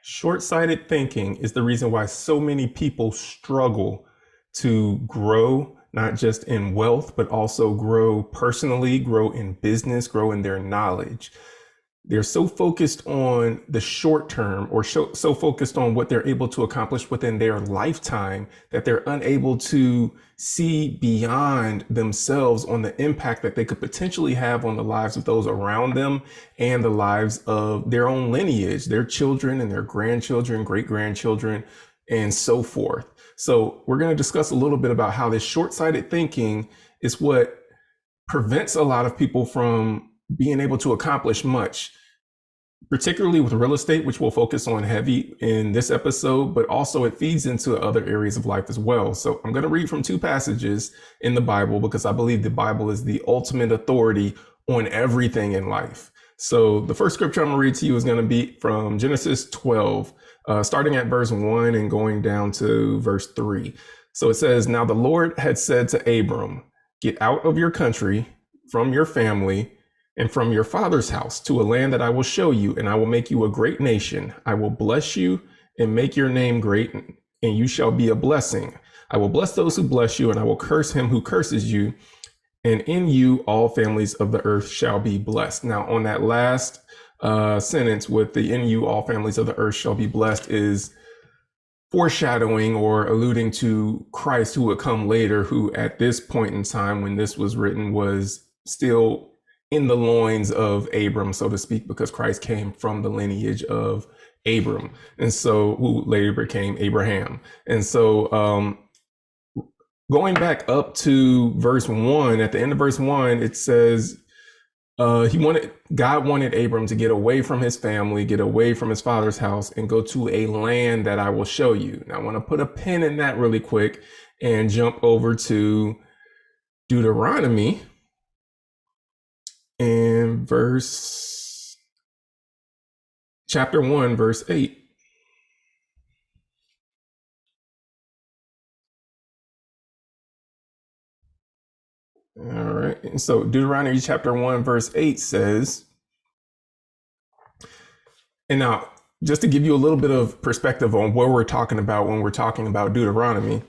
Short-sighted thinking is the reason why so many people struggle to grow, not just in wealth, but also grow personally, grow in business, grow in their knowledge. They're so focused on the short term or so focused on what they're able to accomplish within their lifetime that they're unable to see beyond themselves on the impact that they could potentially have on the lives of those around them and the lives of their own lineage, their children and their grandchildren, great grandchildren, and so forth. So we're going to discuss a little bit about how this short-sighted thinking is what prevents a lot of people from being able to accomplish much, particularly with real estate, which we'll focus on heavy in this episode, but also it feeds into other areas of life as well. So I'm going to read from two passages in the Bible because I believe the Bible is the ultimate authority on everything in life. So the first scripture I'm going to read to you is going to be from Genesis 12, starting at verse 1 and going down to verse 3. So it says, "Now the Lord had said to Abram, 'Get out of your country, from your family, and from your father's house to a land that I will show you, and I will make you a great nation. I will bless you and make your name great, and you shall be a blessing. I will bless those who bless you, and I will curse him who curses you. And in you all families of the earth shall be blessed.'" Now, on that last sentence with the "in you all families of the earth shall be blessed" is foreshadowing or alluding to Christ who would come later, who at this point in time when this was written was still in the loins of Abram, so to speak, because Christ came from the lineage of Abram, and so who later became Abraham. And so going back up to verse 1, at the end of verse 1, it says God wanted Abram to get away from his family, get away from his father's house, and go to a land that I will show you. Now I want to put a pin in that really quick and jump over to Deuteronomy and chapter 1, verse 8. All right. And so Deuteronomy chapter 1, verse 8 says, and now just to give you a little bit of perspective on what we're talking about when we're talking about Deuteronomy,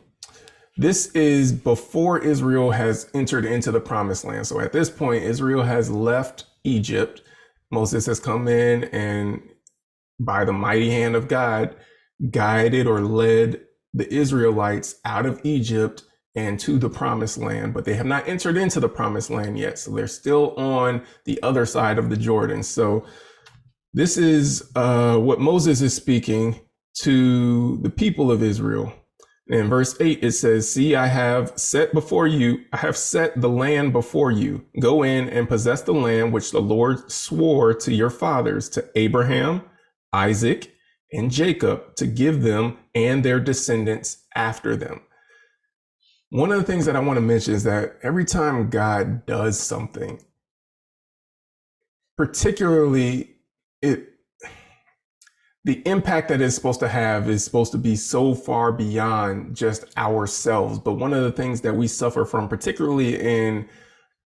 this is before Israel has entered into the promised land. So at this point, Israel has left Egypt. Moses has come in and by the mighty hand of God, guided or led the Israelites out of Egypt and to the promised land, but they have not entered into the promised land yet. So they're still on the other side of the Jordan. So this is what Moses is speaking to the people of Israel. In verse 8, it says, "See, I have set the land before you. Go in and possess the land which the Lord swore to your fathers, to Abraham, Isaac, and Jacob, to give them and their descendants after them." One of the things that I want to mention is that every time God does something, particularly the impact that it's supposed to have is supposed to be so far beyond just ourselves. But one of the things that we suffer from, particularly in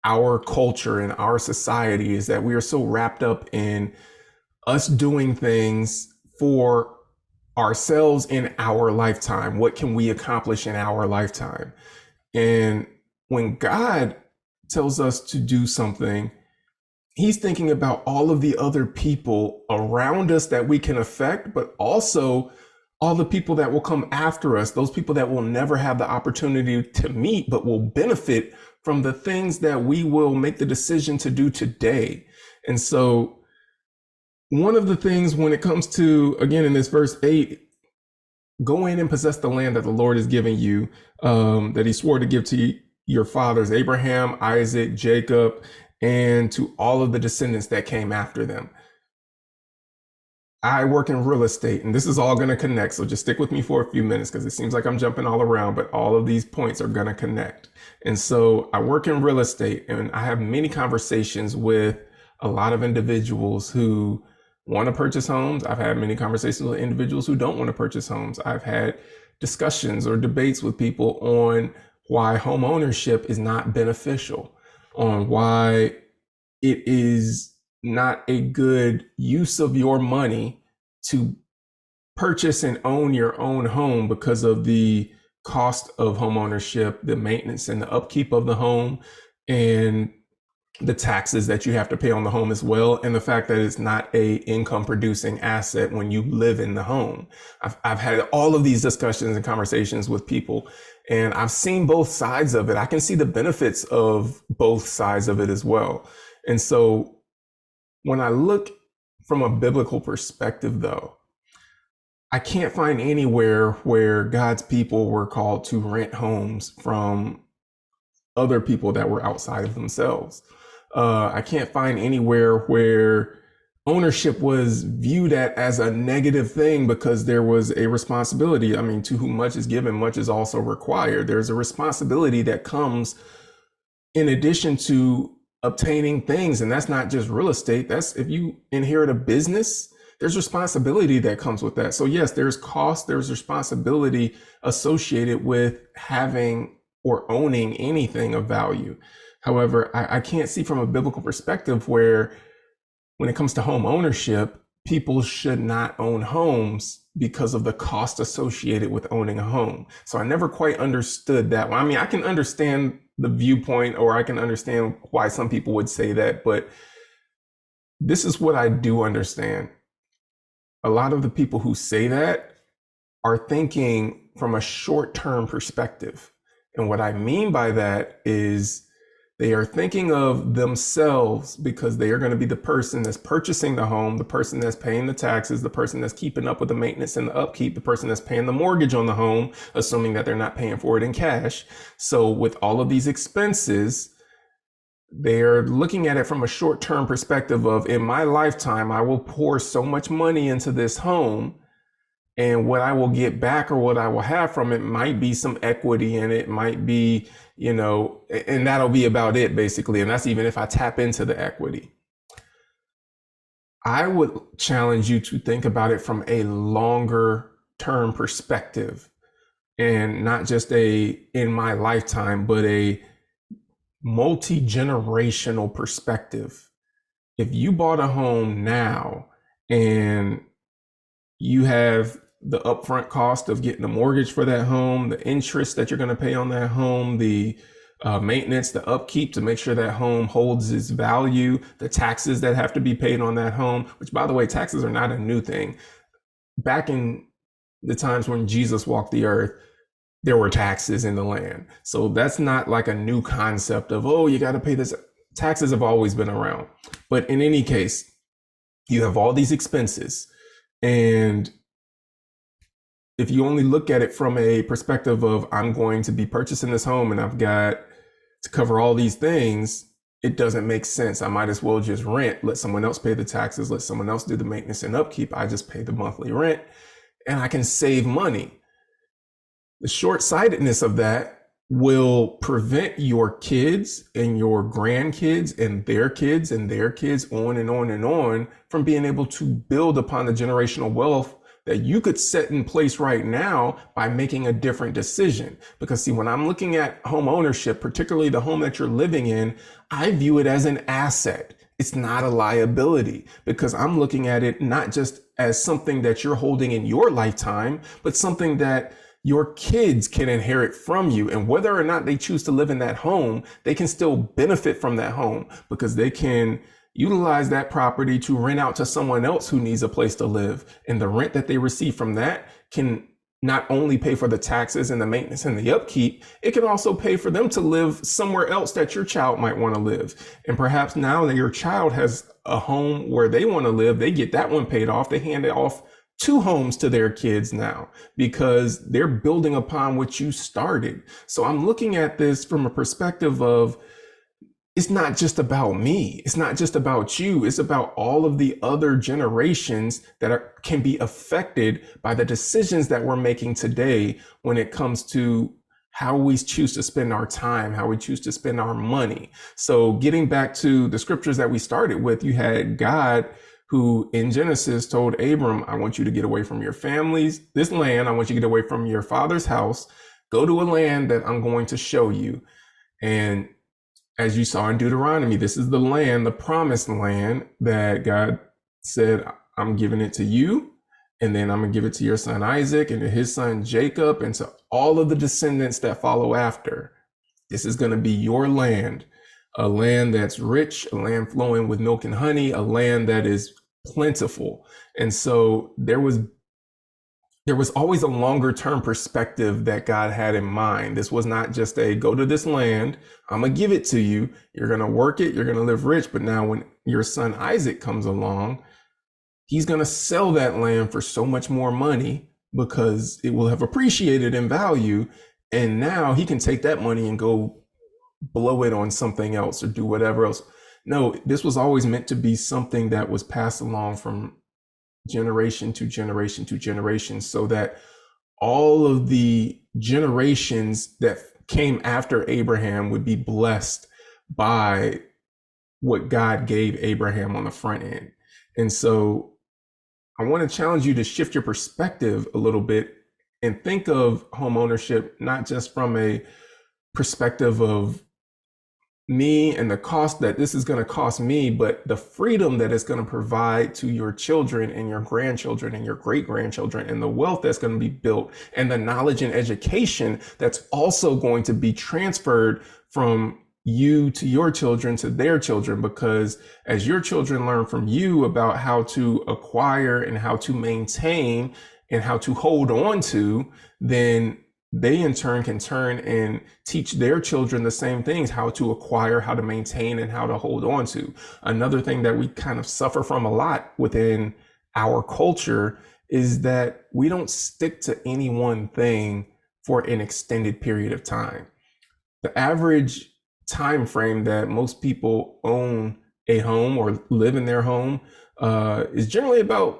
our culture and our society, is that we are so wrapped up in us doing things for ourselves in our lifetime. What can we accomplish in our lifetime? And when God tells us to do something, he's thinking about all of the other people around us that we can affect, but also all the people that will come after us, those people that will never have the opportunity to meet, but will benefit from the things that we will make the decision to do today. And so one of the things when it comes to, again, in this verse 8, go in and possess the land that the Lord is giving you, that he swore to give to your fathers, Abraham, Isaac, Jacob, and to all of the descendants that came after them. I work in real estate, and this is all going to connect. So just stick with me for a few minutes because it seems like I'm jumping all around, but all of these points are going to connect. And so I work in real estate, and I have many conversations with a lot of individuals who want to purchase homes. I've had many conversations with individuals who don't want to purchase homes. I've had discussions or debates with people on why home ownership is not beneficial, on why it is not a good use of your money to purchase and own your own home because of the cost of home ownership, the maintenance and the upkeep of the home, and the taxes that you have to pay on the home as well, and the fact that it's not a income producing asset when you live in the home. I've had all of these discussions and conversations with people, and I've seen both sides of it. I can see the benefits of both sides of it as well. And so when I look from a biblical perspective, though, I can't find anywhere where God's people were called to rent homes from other people that were outside of themselves. I can't find anywhere where ownership was viewed at as a negative thing because there was a responsibility. I mean, to whom much is given, much is also required. There's a responsibility that comes in addition to obtaining things. And that's not just real estate. That's if you inherit a business, there's responsibility that comes with that. So yes, there's cost, there's responsibility associated with having or owning anything of value. However, I can't see from a biblical perspective where when it comes to home ownership, people should not own homes because of the cost associated with owning a home. So I never quite understood that. I mean, I can understand the viewpoint, or I can understand why some people would say that, but this is what I do understand. A lot of the people who say that are thinking from a short-term perspective. And what I mean by that is they are thinking of themselves because they are going to be the person that's purchasing the home, the person that's paying the taxes, the person that's keeping up with the maintenance and the upkeep, the person that's paying the mortgage on the home, assuming that they're not paying for it in cash. So with all of these expenses, they're looking at it from a short-term perspective of, in my lifetime, I will pour so much money into this home, and what I will get back or what I will have from it might be some equity in it, might be, and that'll be about it basically. And that's even if I tap into the equity. I would challenge you to think about it from a longer term perspective, and not just in my lifetime, but a multi-generational perspective. If you bought a home now and you have the upfront cost of getting a mortgage for that home, the interest that you're going to pay on that home, the maintenance, the upkeep to make sure that home holds its value, the taxes that have to be paid on that home, which, by the way, taxes are not a new thing. Back in the times when Jesus walked the earth, there were taxes in the land. So that's not like a new concept of, oh, you got to pay this. Taxes have always been around. But in any case, you have all these expenses. And if you only look at it from a perspective of, I'm going to be purchasing this home and I've got to cover all these things, it doesn't make sense. I might as well just rent, let someone else pay the taxes, let someone else do the maintenance and upkeep. I just pay the monthly rent and I can save money. The short-sightedness of that will prevent your kids and your grandkids and their kids and their kids on and on and on from being able to build upon the generational wealth that you could set in place right now by making a different decision. Because see, when I'm looking at home ownership, particularly the home that you're living in, I view it as an asset. It's not a liability, because I'm looking at it not just as something that you're holding in your lifetime, but something that your kids can inherit from you. And whether or not they choose to live in that home, they can still benefit from that home because they can utilize that property to rent out to someone else who needs a place to live. And the rent that they receive from that can not only pay for the taxes and the maintenance and the upkeep, it can also pay for them to live somewhere else that your child might want to live. And perhaps now that your child has a home where they want to live, they get that one paid off. They hand it off 2 homes to their kids now because they're building upon what you started. So I'm looking at this from a perspective of, it's not just about me. It's not just about you. It's about all of the other generations that can be affected by the decisions that we're making today when it comes to how we choose to spend our time, how we choose to spend our money. So getting back to the scriptures that we started with, you had God who in Genesis told Abram, I want you to get away from your families, this land. I want you to get away from your father's house, go to a land that I'm going to show you. And as you saw in Deuteronomy, this is the land, the promised land that God said, I'm giving it to you and then I'm going to give it to your son Isaac and to his son Jacob and to all of the descendants that follow after. This is going to be your land, a land that's rich, a land flowing with milk and honey, a land that is plentiful. And so there was always a longer term perspective that God had in mind. This was not just a go to this land, I'm going to give it to you, you're going to work it, you're going to live rich. But now when your son Isaac comes along, he's going to sell that land for so much more money because it will have appreciated in value. And now he can take that money and go blow it on something else or do whatever else. No, this was always meant to be something that was passed along from generation to generation to generation, so that all of the generations that came after Abraham would be blessed by what God gave Abraham on the front end. And so I want to challenge you to shift your perspective a little bit and think of home ownership not just from a perspective of me and the cost that this is going to cost me, but the freedom that it's going to provide to your children and your grandchildren and your great grandchildren, and the wealth that's going to be built, and the knowledge and education that's also going to be transferred from you to your children to their children. Because as your children learn from you about how to acquire and how to maintain and how to hold on to, then they in turn can turn and teach their children the same things: how to acquire, how to maintain, and how to hold on to. Another thing that we kind of suffer from a lot within our culture is that we don't stick to any one thing for an extended period of time. The average time frame that most people own a home or live in their home is generally about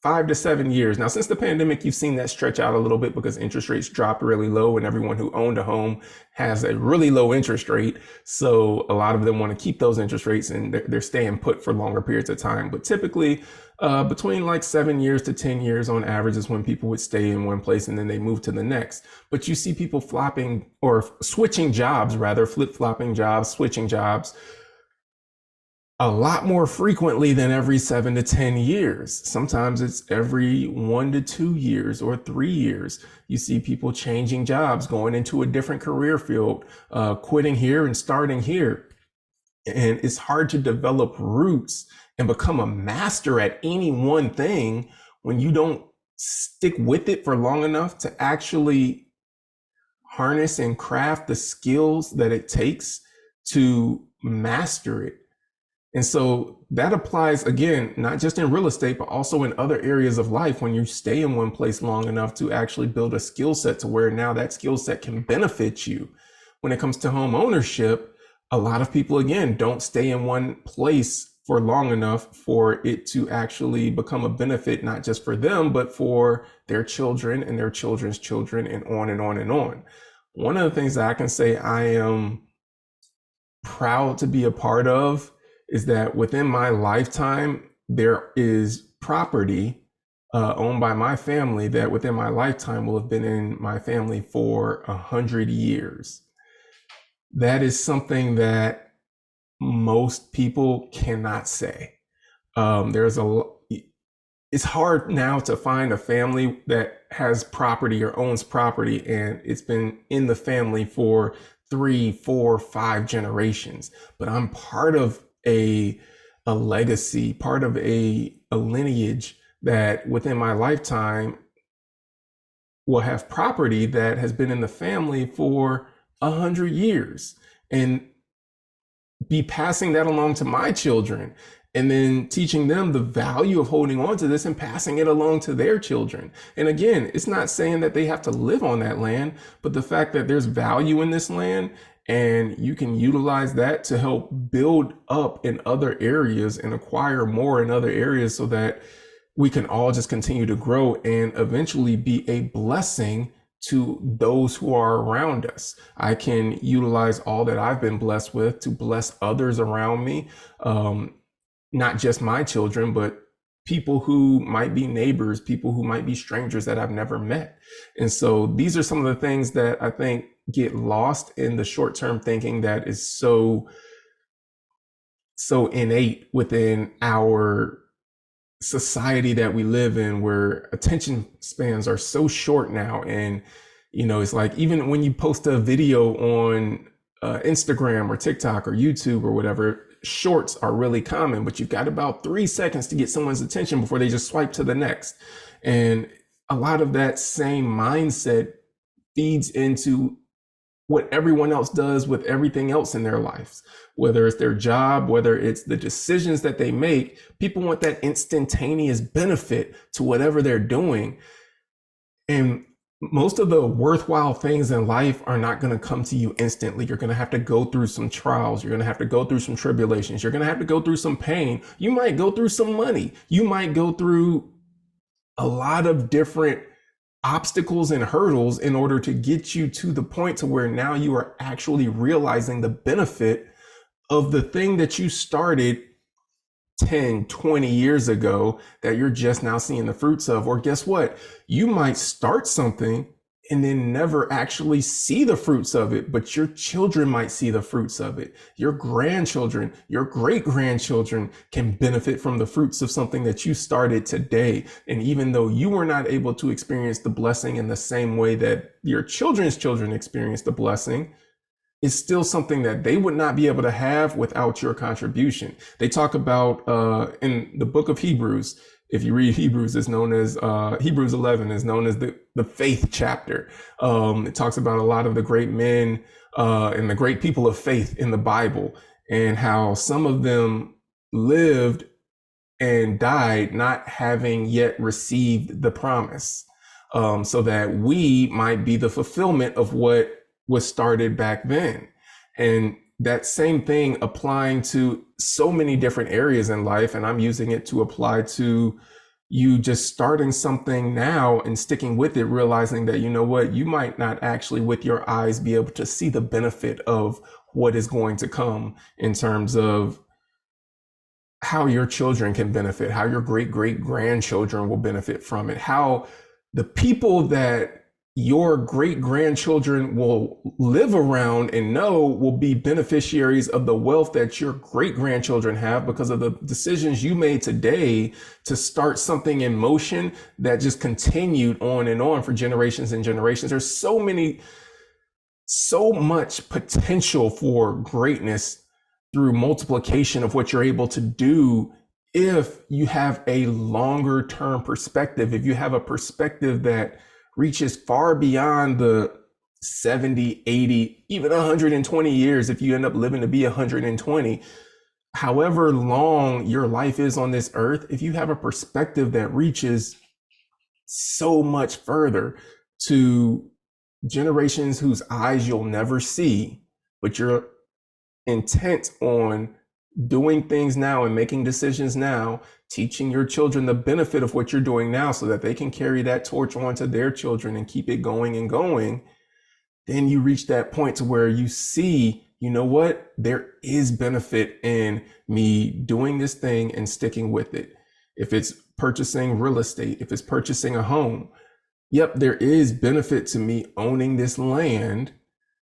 5 to 7 years. Now, since the pandemic, you've seen that stretch out a little bit because interest rates dropped really low and everyone who owned a home has a really low interest rate. So a lot of them want to keep those interest rates and they're staying put for longer periods of time. But typically between like 7 years to 10 years on average is when people would stay in one place and then they move to the next. But you see people flopping or switching jobs, rather flip-flopping jobs, switching jobs a lot more frequently than every 7 to 10 years. Sometimes it's every 1 to 2 years or 3 years. You see people changing jobs, going into a different career field, quitting here and starting here. And it's hard to develop roots and become a master at any one thing when you don't stick with it for long enough to actually harness and craft the skills that it takes to master it. And so that applies, again, not just in real estate, but also in other areas of life. When you stay in one place long enough to actually build a skill set to where now that skill set can benefit you. When it comes to home ownership, a lot of people, again, don't stay in one place for long enough for it to actually become a benefit, not just for them, but for their children and their children's children, and on and on and on. One of the things that I can say I am proud to be a part of is that within my lifetime, there is property owned by my family that within my lifetime will have been in my family for 100 years. That is something that most people cannot say. It's hard now to find a family that has property or owns property and it's been in the family for 3, 4, 5 generations. But I'm part of a legacy, part of a lineage that within my lifetime will have property that has been in the family for 100 years, and be passing that along to my children, and then teaching them the value of holding on to this and passing it along to their children. And again, it's not saying that they have to live on that land, but the fact that there's value in this land and you can utilize that to help build up in other areas and acquire more in other areas so that we can all just continue to grow and eventually be a blessing to those who are around us. I can utilize all that I've been blessed with to bless others around me, not just my children, but people who might be neighbors, people who might be strangers that I've never met. And so these are some of the things that I think get lost in the short-term thinking that is so innate within our society that we live in where attention spans are so short now. And, it's like even when you post a video on Instagram or TikTok or YouTube or whatever, shorts are really common, but you've got about 3 seconds to get someone's attention before they just swipe to the next. And a lot of that same mindset feeds into what everyone else does with everything else in their lives, whether it's their job, whether it's the decisions that they make. People want that instantaneous benefit to whatever they're doing. And most of the worthwhile things in life are not going to come to you instantly. You're going to have to go through some trials. You're going to have to go through some tribulations. You're going to have to go through some pain. You might go through some money. You might go through a lot of different obstacles and hurdles in order to get you to the point to where now you are actually realizing the benefit of the thing that you started 10, 20 years ago that you're just now seeing the fruits of. Or guess what? You might start something and then never actually see the fruits of it, but your children might see the fruits of it. Your grandchildren, your great grandchildren can benefit from the fruits of something that you started today. And even though you were not able to experience the blessing in the same way that your children's children experienced the blessing, it's still something that they would not be able to have without your contribution. They talk about in the book of Hebrews, if you read Hebrews, it's known as Hebrews 11 is known as the faith chapter. It talks about a lot of the great men and the great people of faith in the Bible, and how some of them lived and died not having yet received the promise, so that we might be the fulfillment of what was started back then. And that same thing applying to so many different areas in life. And I'm using it to apply to you just starting something now and sticking with it, realizing that, you know what, you might not actually with your eyes be able to see the benefit of what is going to come in terms of how your children can benefit, how your great great grandchildren will benefit from it, how the people that your great grandchildren will live around and know will be beneficiaries of the wealth that your great grandchildren have because of the decisions you made today to start something in motion that just continued on and on for generations and generations. There's so much potential for greatness through multiplication of what you're able to do if you have a longer term perspective, if you have a perspective that reaches far beyond the 70, 80, even 120 years, if you end up living to be 120, however long your life is on this earth, if you have a perspective that reaches so much further to generations whose eyes you'll never see, but you're intent on doing things now and making decisions now, teaching your children the benefit of what you're doing now so that they can carry that torch on to their children and keep it going and going, then you reach that point to where you see, you know what, there is benefit in me doing this thing and sticking with it. If it's purchasing real estate, if it's purchasing a home, yep, there is benefit to me owning this land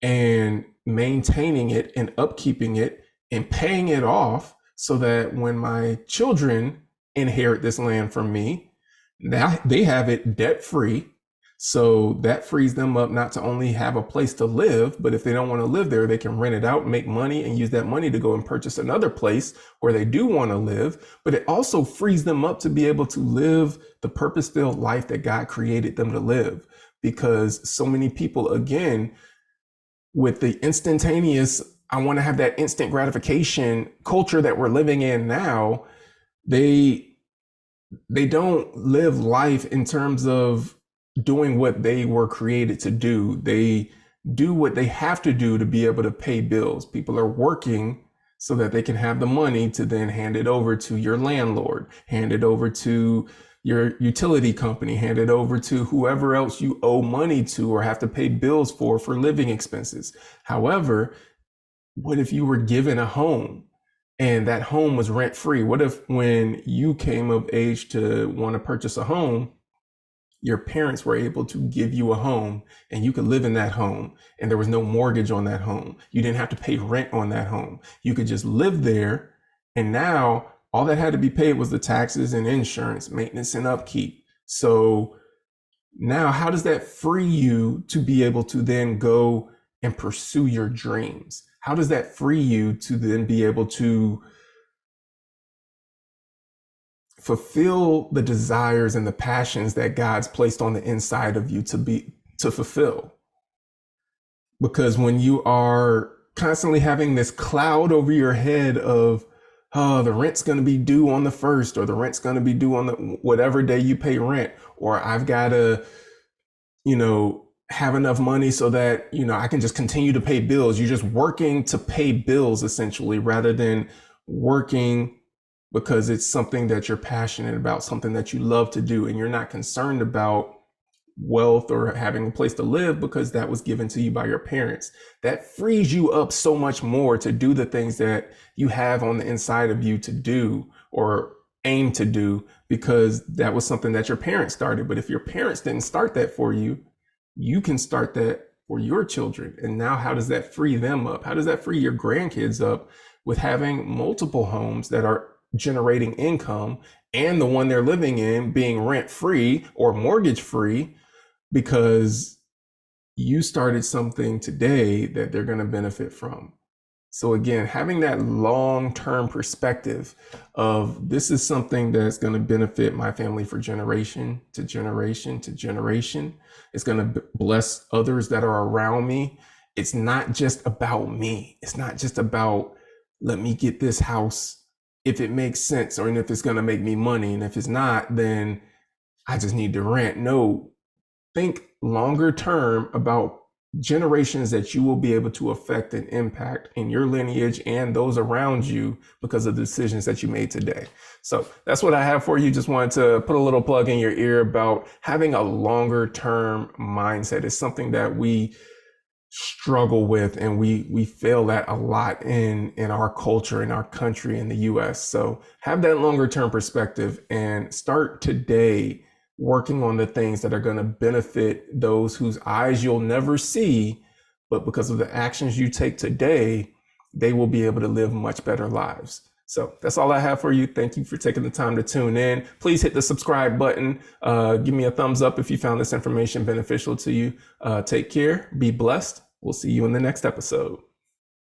and maintaining it and upkeeping it and paying it off so that when my children inherit this land from me, now they have it debt free. So that frees them up not to only have a place to live, but if they don't want to live there, they can rent it out, make money, and use that money to go and purchase another place where they do want to live. But it also frees them up to be able to live the purpose-filled life that God created them to live. Because so many people, again, with the instantaneous, I want to have that instant gratification culture that we're living in now, they don't live life in terms of doing what they were created to do. They do what they have to do to be able to pay bills. People are working so that they can have the money to then hand it over to your landlord, hand it over to your utility company, hand it over to whoever else you owe money to or have to pay bills for living expenses. However, what if you were given a home and that home was rent free? What if when you came of age to want to purchase a home, your parents were able to give you a home and you could live in that home and there was no mortgage on that home? You didn't have to pay rent on that home. You could just live there. And now All that had to be paid was the taxes and insurance, maintenance and upkeep. So now, how does that free you to be able to then go and pursue your dreams? How does that free you to then be able to fulfill the desires and the passions that God's placed on the inside of you to fulfill? Because when you are constantly having this cloud over your head of, oh, the rent's going to be due on the first, or the rent's going to be due on the whatever day you pay rent, or I've got to, have enough money so that, I can just continue to pay bills. You're just working to pay bills essentially, rather than working because it's something that you're passionate about, something that you love to do, and you're not concerned about wealth or having a place to live because that was given to you by your parents. That frees you up so much more to do the things that you have on the inside of you to do or aim to do, because that was something that your parents started. But if your parents didn't start that for you, you can start that for your children. And now how does that free them up? How does that free your grandkids up with having multiple homes that are generating income, and the one they're living in being rent free or mortgage free, because you started something today that they're going to benefit from? So again, having that long-term perspective of this is something that's going to benefit my family for generation to generation to generation. It's going to bless others that are around me. It's not just about me. It's not just about, let me get this house if it makes sense, or if it's going to make me money. And if it's not, then I just need to rent. No, think longer term about generations that you will be able to affect and impact in your lineage and those around you because of the decisions that you made today. So that's what I have for you. Just wanted to put a little plug in your ear about having a longer term mindset. It's something that we struggle with, and we fail that a lot in our culture, in our country, in the US. So have that longer term perspective and start today working on the things that are going to benefit those whose eyes you'll never see, but because of the actions you take today, they will be able to live much better lives. So that's all I have for you. Thank you for taking the time to tune in. Please hit the subscribe button. Give me a thumbs up if you found this information beneficial to you. Take care. Be blessed. We'll see you in the next episode.